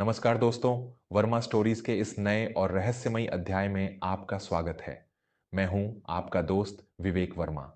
नमस्कार दोस्तों, वर्मा स्टोरीज के इस नए और रहस्यमयी अध्याय में आपका स्वागत है। मैं हूं आपका दोस्त विवेक वर्मा।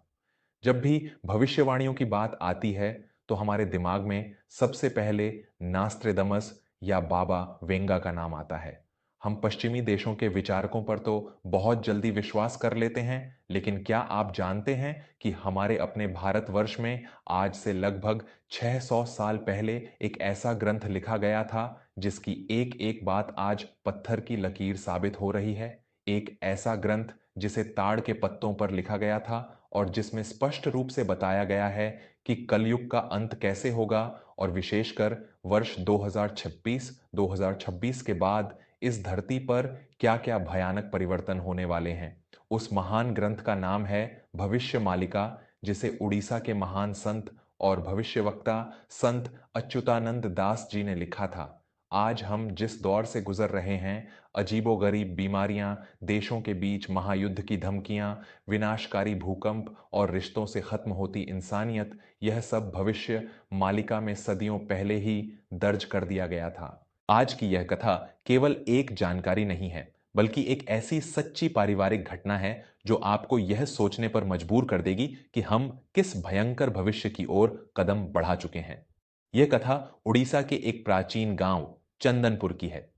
जब भी भविष्यवाणियों की बात आती है, तो हमारे दिमाग में सबसे पहले नास्त्रेदमस या बाबा वेंगा का नाम आता है। हम पश्चिमी देशों के विचारकों पर तो बहुत जल्दी विश्वास कर लेते हैं, लेकिन क्या आप जानते हैं कि हमारे अपने भारतवर्ष में आज से लगभग 600 साल पहले एक ऐसा ग्रंथ लिखा गया था जिसकी एक एक बात आज पत्थर की लकीर साबित हो रही है। एक ऐसा ग्रंथ जिसे ताड़ के पत्तों पर लिखा गया था और जिसमें स्पष्ट रूप से बताया गया है कि कलयुग का अंत कैसे होगा और विशेषकर वर्ष 2026 के बाद इस धरती पर क्या-क्या भयानक परिवर्तन होने वाले हैं। उस महान ग्रंथ का नाम है भविष्य मालिका, जिसे उड़ीसा के महान संत और भविष्यवक्ता संत अच्युतानंद दास जी ने लिखा था। आज हम जिस दौर से गुजर रहे हैं, अजीबोगरीब बीमारियां, देशों के बीच महायुद्ध की धमकियां, विनाशकारी भूकंप और रिश्तों से खत्म होती इंसानियत, यह सब भविष्य मालिका में सदियों पहले ही दर्ज कर दिया गया था। आज की यह कथा केवल एक जानकारी नहीं है, बल्कि एक ऐसी सच्ची पारिवारिक घटना है जो आपको यह सोचने पर मजबूर कर देगी कि हम किस भयंकर भविष्य की ओर कदम बढ़ा चुके हैं। यह कथा उड़ीसा के एक प्राचीन गांव चंदनपुर की है।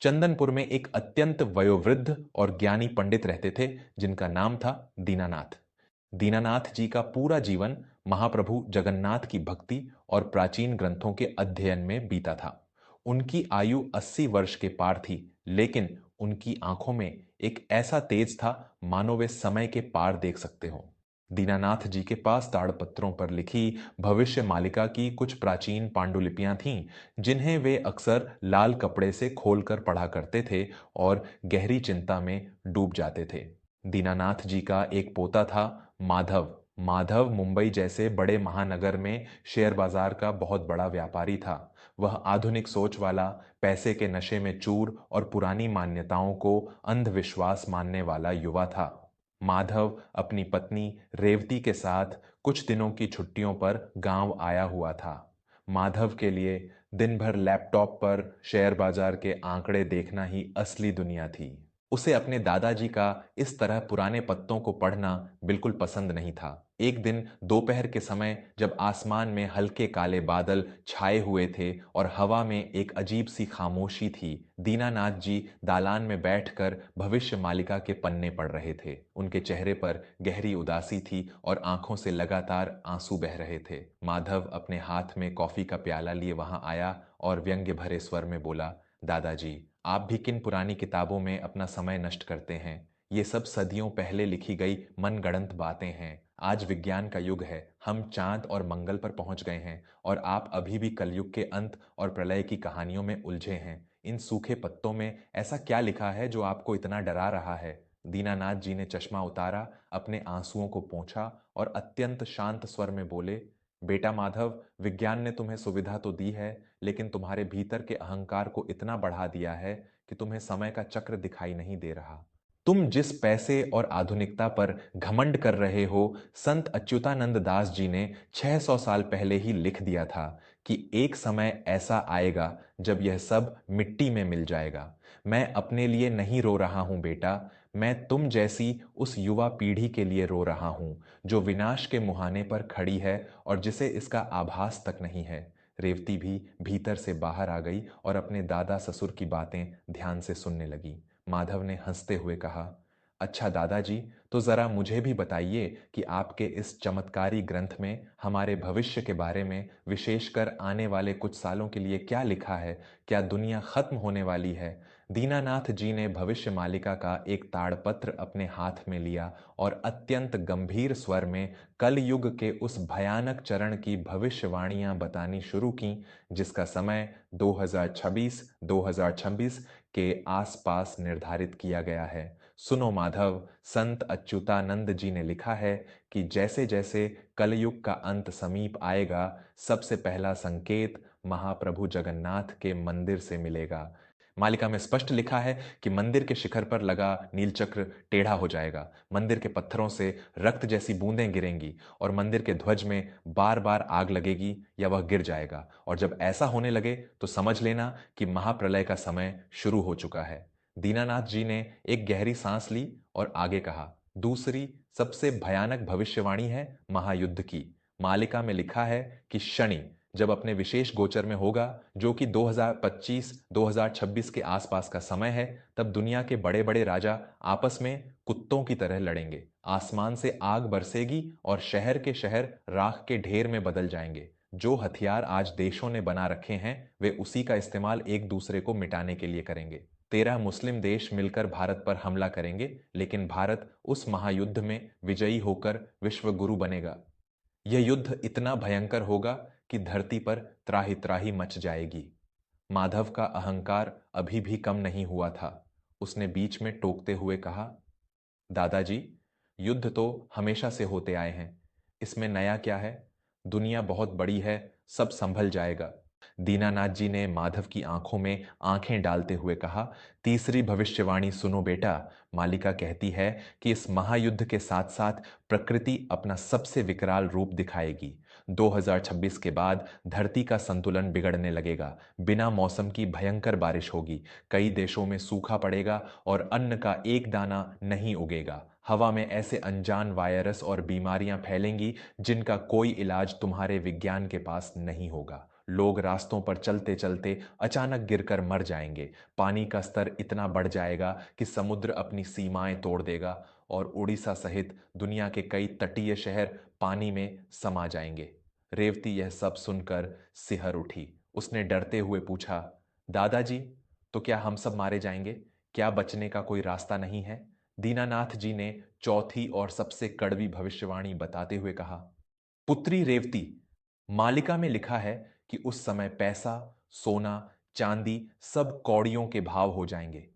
चंदनपुर में एक अत्यंत वयोवृद्ध और ज्ञानी पंडित रहते थे, जिनका नाम था दीनानाथ। दीनानाथ जी का पूरा जीवन महाप्रभु जगन्नाथ की भक्ति और प्राचीन ग्रंथों के अध्ययन में बीता था। उनकी आयु 80 वर्ष के पार थी, लेकिन उनकी आंखों में एक ऐसा तेज था मानो वे समय के पार देख सकते हो। दीनानाथ जी के पास ताड़पत्रों पर लिखी भविष्य मालिका की कुछ प्राचीन पांडुलिपियां थीं, जिन्हें वे अक्सर लाल कपड़े से खोलकर पढ़ा करते थे और गहरी चिंता में डूब जाते थे। दीनानाथ जी का एक पोता था, माधव। माधव मुंबई जैसे बड़े महानगर में शेयर बाजार का बहुत बड़ा व्यापारी था। वह आधुनिक सोच वाला, पैसे के नशे में चूर और पुरानी मान्यताओं को अंधविश्वास मानने वाला युवा था। माधव अपनी पत्नी रेवती के साथ कुछ दिनों की छुट्टियों पर गांव आया हुआ था। माधव के लिए दिन भर लैपटॉप पर शेयर बाजार के आंकड़े देखना ही असली दुनिया थी। उसे अपने दादाजी का इस तरह पुराने पत्तों को पढ़ना बिल्कुल पसंद नहीं था। एक दिन दोपहर के समय जब आसमान में हल्के काले बादल छाए हुए थे और हवा में एक अजीब सी खामोशी थी, दीनानाथ जी दालान में बैठकर भविष्य मालिका के पन्ने पढ़ रहे थे। उनके चेहरे पर गहरी उदासी थी और आंखों से लगातार आंसू बह रहे थे। माधव अपने हाथ में कॉफी का प्याला लिए वहां आया और व्यंग्य भरे स्वर में बोला, दादाजी, आप भी किन पुरानी किताबों में अपना समय नष्ट करते हैं? ये सब सदियों पहले लिखी गई मनगढ़ंत बातें हैं। आज विज्ञान का युग है, हम चांद और मंगल पर पहुंच गए हैं और आप अभी भी कलयुग के अंत और प्रलय की कहानियों में उलझे हैं। इन सूखे पत्तों में ऐसा क्या लिखा है जो आपको इतना डरा रहा है? दीनानाथ जी ने चश्मा उतारा, अपने आंसुओं को पोंछा और अत्यंत शांत स्वर में बोले, बेटा माधव, विज्ञान ने तुम्हें सुविधा तो दी है, लेकिन तुम्हारे भीतर के अहंकार को इतना बढ़ा दिया है कि तुम्हें समय का चक्र दिखाई नहीं दे रहा। तुम जिस पैसे और आधुनिकता पर घमंड कर रहे हो, संत अच्युतानंद दास जी ने 600 साल पहले ही लिख दिया था कि एक समय ऐसा आएगा जब यह सब मिट्टी में मिल जाएगा। मैं अपने लिए नहीं रो रहा हूं बेटा, मैं तुम जैसी उस युवा पीढ़ी के लिए रो रहा हूं जो विनाश के मुहाने पर खड़ी है और जिसे इसका आभास तक नहीं है। रेवती भी भीतर से बाहर आ गई और अपने दादा ससुर की बातें ध्यान से सुनने लगी। माधव ने हंसते हुए कहा, अच्छा दादाजी, तो जरा मुझे भी बताइए कि आपके इस चमत्कारी ग्रंथ में हमारे भविष्य के बारे में, विशेषकर आने वाले कुछ सालों के लिए क्या लिखा है? क्या दुनिया खत्म होने वाली है? दीनानाथ जी ने भविष्य मालिका का एक ताड़पत्र अपने हाथ में लिया और अत्यंत गंभीर स्वर में कलयुग के उस भयानक चरण की भविष्यवाणियां बतानी शुरू की, जिसका समय 2026 के आसपास निर्धारित किया गया है। सुनो माधव, संत अच्युतानंद जी ने लिखा है कि जैसे जैसे कलयुग का अंत समीप आएगा, सबसे पहला संकेत महाप्रभु जगन्नाथ के मंदिर से मिलेगा। मालिका में स्पष्ट लिखा है कि मंदिर के शिखर पर लगा नीलचक्र टेढ़ा हो जाएगा, मंदिर के पत्थरों से रक्त जैसी बूंदें गिरेंगी और मंदिर के ध्वज में बार बार आग लगेगी या वह गिर जाएगा। और जब ऐसा होने लगे तो समझ लेना कि महाप्रलय का समय शुरू हो चुका है। दीनानाथ जी ने एक गहरी सांस ली और आगे कहा, दूसरी सबसे भयानक भविष्यवाणी है महायुद्ध की। मालिका में लिखा है कि शनि जब अपने विशेष गोचर में होगा, जो कि 2025-2026 के आसपास का समय है, तब दुनिया के बड़े बड़े राजा आपस में कुत्तों की तरह लड़ेंगे। आसमान से आग बरसेगी और शहर के शहर राख के ढेर में बदल जाएंगे। जो हथियार आज देशों ने बना रखे हैं, वे उसी का इस्तेमाल एक दूसरे को मिटाने के लिए करेंगे। 13 मुस्लिम देश मिलकर भारत पर हमला करेंगे, लेकिन भारत उस महायुद्ध में विजयी होकर विश्व गुरु बनेगा। यह युद्ध इतना भयंकर होगा कि धरती पर त्राहि त्राहि मच जाएगी। माधव का अहंकार अभी भी कम नहीं हुआ था। उसने बीच में टोकते हुए कहा, दादाजी, युद्ध तो हमेशा से होते आए हैं, इसमें नया क्या है? दुनिया बहुत बड़ी है, सब संभल जाएगा। दीनानाथ जी ने माधव की आंखों में आंखें डालते हुए कहा, तीसरी भविष्यवाणी सुनो बेटा। मालिका कहती है कि इस महायुद्ध के साथ साथ प्रकृति अपना सबसे विकराल रूप दिखाएगी। 2026 के बाद धरती का संतुलन बिगड़ने लगेगा। बिना मौसम की भयंकर बारिश होगी, कई देशों में सूखा पड़ेगा और अन्न का एक दाना नहीं उगेगा। हवा में ऐसे अनजान वायरस और बीमारियां फैलेंगी जिनका कोई इलाज तुम्हारे विज्ञान के पास नहीं होगा। लोग रास्तों पर चलते चलते अचानक गिरकर मर जाएंगे। पानी का स्तर इतना बढ़ जाएगा कि समुद्र अपनी सीमाएं तोड़ देगा और उड़ीसा सहित दुनिया के कई तटीय शहर पानी में समा जाएंगे। रेवती यह सब सुनकर सिहर उठी। उसने डरते हुए पूछा, दादाजी, तो क्या हम सब मारे जाएंगे? क्या बचने का कोई रास्ता नहीं है? दीनानाथ जी ने चौथी और सबसे कड़वी भविष्यवाणी बताते हुए कहा, पुत्री रेवती, मालिका में लिखा है कि उस समय पैसा, सोना, चांदी सब कौड़ियों के भाव हो जाएंगे।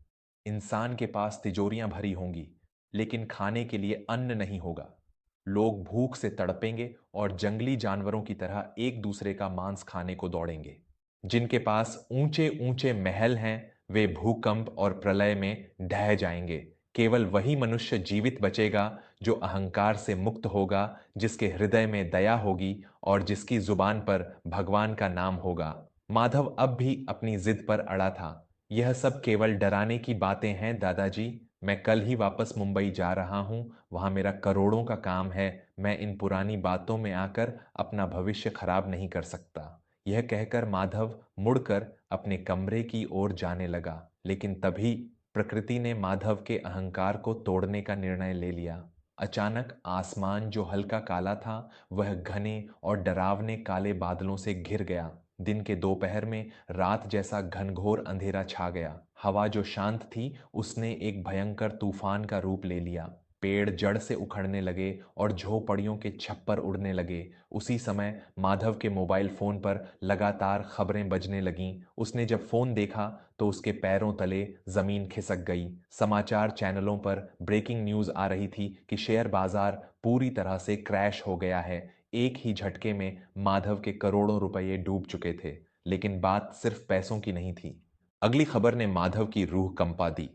इंसान के पास तिजोरियां भरी होंगी, लेकिन खाने के लिए अन्न नहीं होगा। लोग भूख से तड़पेंगे और जंगली जानवरों की तरह एक दूसरे का मांस खाने को दौड़ेंगे। जिनके पास ऊंचे ऊंचे महल हैं, वे भूकंप और प्रलय में ढह जाएंगे। केवल वही मनुष्य जीवित बचेगा जो अहंकार से मुक्त होगा, जिसके हृदय में दया होगी और जिसकी जुबान पर भगवान का नाम होगा। माधव अब भी अपनी जिद पर अड़ा था। यह सब केवल डराने की बातें हैं दादाजी। मैं कल ही वापस मुंबई जा रहा हूं, वहां मेरा करोड़ों का काम है। मैं इन पुरानी बातों में आकर अपना भविष्य खराब नहीं कर सकता। यह कहकर माधव मुड़कर अपने कमरे की ओर जाने लगा, लेकिन तभी प्रकृति ने माधव के अहंकार को तोड़ने का निर्णय ले लिया। अचानक आसमान जो हल्का काला था, वह घने और डरावने काले बादलों से घिर गया। दिन के दोपहर में रात जैसा घनघोर अंधेरा छा गया। हवा जो शांत थी, उसने एक भयंकर तूफान का रूप ले लिया। पेड़ जड़ से उखड़ने लगे और झोपड़ियों के छप्पर उड़ने लगे। उसी समय माधव के मोबाइल फोन पर लगातार खबरें बजने लगीं। उसने जब फोन देखा तो उसके पैरों तले जमीन खिसक गई। समाचार चैनलों पर ब्रेकिंग न्यूज आ रही थी कि शेयर बाजार पूरी तरह से क्रैश हो गया है। एक ही झटके में माधव के करोड़ों रुपए डूब चुके थे। लेकिन बात सिर्फ पैसों की नहीं थी। अगली खबर ने माधव की रूह कंपा दी।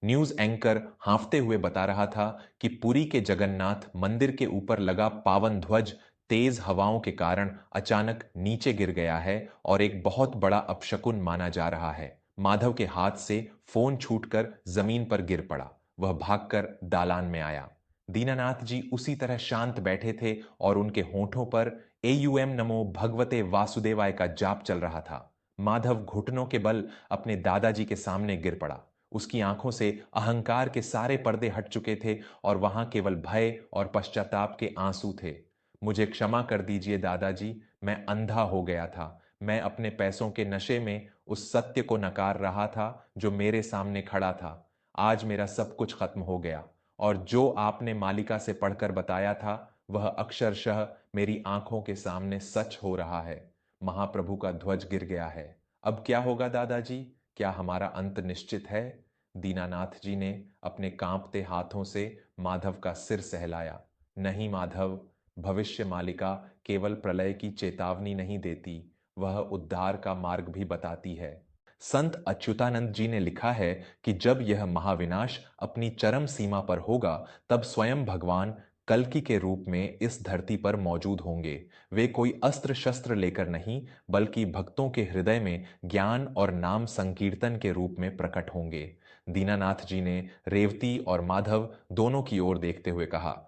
न्यूज एंकर हांफते हुए बता रहा था कि पुरी के जगन्नाथ मंदिर के ऊपर लगा पावन ध्वज तेज हवाओं के कारण अचानक नीचे गिर गया है और एक बहुत बड़ा अपशकुन माना जा रहा है। माधव के हाथ से फोन छूटकर जमीन पर गिर पड़ा। वह भागकर दालान में आया। दीनानाथ जी उसी तरह शांत बैठे थे और उनके होठों पर एयूएम नमो भगवते वासुदेवाय का जाप चल रहा था। माधव घुटनों के बल अपने दादाजी के सामने गिर पड़ा। उसकी आंखों से अहंकार के सारे पर्दे हट चुके थे और वहां केवल भय और पश्चाताप के आंसू थे। मुझे क्षमा कर दीजिए दादाजी, मैं अंधा हो गया था। मैं अपने पैसों के नशे में उस सत्य को नकार रहा था जो मेरे सामने खड़ा था। आज मेरा सब कुछ खत्म हो गया और जो आपने मालिका से पढ़कर बताया था, वह अक्षरशः मेरी आंखों के सामने सच हो रहा है। महाप्रभु का ध्वज गिर गया है। अब क्या होगा दादाजी? क्या हमारा अंत निश्चित है? दीनानाथ जी ने अपने कांपते हाथों से माधव का सिर सहलाया। नहीं माधव, भविष्य मालिका केवल प्रलय की चेतावनी नहीं देती, वह उद्धार का मार्ग भी बताती है। संत अच्युतानंद जी ने लिखा है कि जब यह महाविनाश अपनी चरम सीमा पर होगा, तब स्वयं भगवान कल्कि के रूप में इस धरती पर मौजूद होंगे। वे कोई अस्त्र शस्त्र लेकर नहीं, बल्कि भक्तों के हृदय में ज्ञान और नाम संकीर्तन के रूप में प्रकट होंगे। दीनानाथ जी ने रेवती और माधव दोनों की ओर देखते हुए कहा,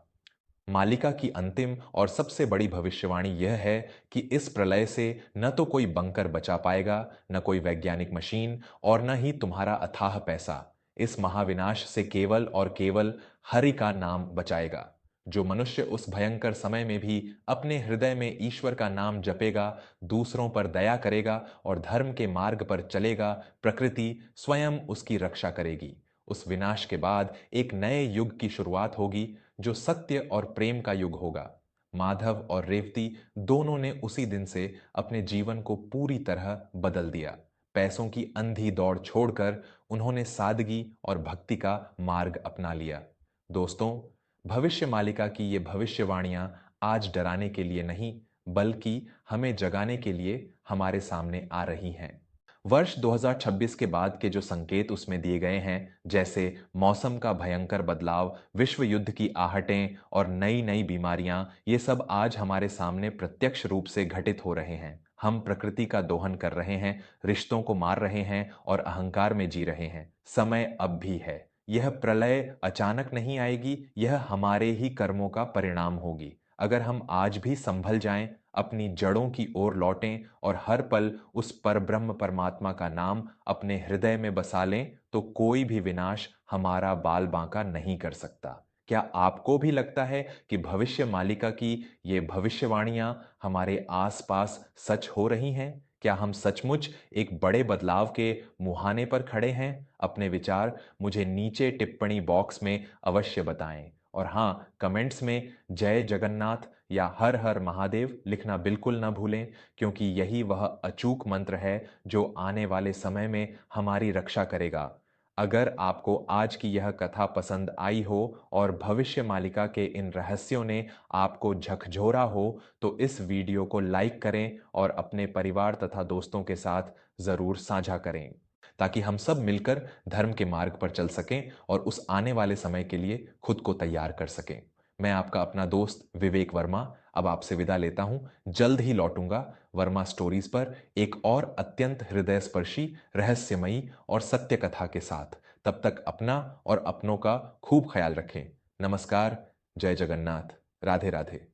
मालिका की अंतिम और सबसे बड़ी भविष्यवाणी यह है कि इस प्रलय से न तो कोई बंकर बचा पाएगा, न कोई वैज्ञानिक मशीन, और न ही तुम्हारा अथाह पैसा। इस महाविनाश से केवल और केवल हरि का नाम बचाएगा। जो मनुष्य उस भयंकर समय में भी अपने हृदय में ईश्वर का नाम जपेगा, दूसरों पर दया करेगा और धर्म के मार्ग पर चलेगा, प्रकृति स्वयं उसकी रक्षा करेगी। उस विनाश के बाद एक नए युग की शुरुआत होगी, जो सत्य और प्रेम का युग होगा। माधव और रेवती दोनों ने उसी दिन से अपने जीवन को पूरी तरह बदल दिया। पैसों की अंधी दौड़ छोड़कर उन्होंने सादगी और भक्ति का मार्ग अपना लिया। दोस्तों, भविष्य मालिका की ये भविष्यवाणियां आज डराने के लिए नहीं, बल्कि हमें जगाने के लिए हमारे सामने आ रही हैं। वर्ष 2026 के बाद के जो संकेत उसमें दिए गए हैं, जैसे मौसम का भयंकर बदलाव, विश्व युद्ध की आहटें और नई नई बीमारियां, ये सब आज हमारे सामने प्रत्यक्ष रूप से घटित हो रहे हैं। हम प्रकृति का दोहन कर रहे हैं, रिश्तों को मार रहे हैं और अहंकार में जी रहे हैं। समय अब भी है। यह प्रलय अचानक नहीं आएगी, यह हमारे ही कर्मों का परिणाम होगी। अगर हम आज भी संभल जाएं, अपनी जड़ों की ओर लौटें और हर पल उस परब्रह्म परमात्मा का नाम अपने हृदय में बसा लें, तो कोई भी विनाश हमारा बाल बांका नहीं कर सकता। क्या आपको भी लगता है कि भविष्य मालिका की ये भविष्यवाणियां हमारे आसपास सच हो रही हैं? क्या हम सचमुच एक बड़े बदलाव के मुहाने पर खड़े हैं? अपने विचार मुझे नीचे टिप्पणी बॉक्स में अवश्य बताएं। और हाँ, कमेंट्स में जय जगन्नाथ या हर हर महादेव लिखना बिल्कुल न भूलें, क्योंकि यही वह अचूक मंत्र है जो आने वाले समय में हमारी रक्षा करेगा। अगर आपको आज की यह कथा पसंद आई हो और भविष्य मालिका के इन रहस्यों ने आपको झकझोरा हो, तो इस वीडियो को लाइक करें और अपने परिवार तथा दोस्तों के साथ ज़रूर साझा करें, ताकि हम सब मिलकर धर्म के मार्ग पर चल सकें और उस आने वाले समय के लिए खुद को तैयार कर सकें। मैं आपका अपना दोस्त विवेक वर्मा अब आपसे विदा लेता हूं। जल्द ही लौटूंगा वर्मा स्टोरीज पर एक और अत्यंत हृदयस्पर्शी, रहस्यमयी और सत्य कथा के साथ। तब तक अपना और अपनों का खूब ख्याल रखें। नमस्कार, जय जगन्नाथ, राधे राधे।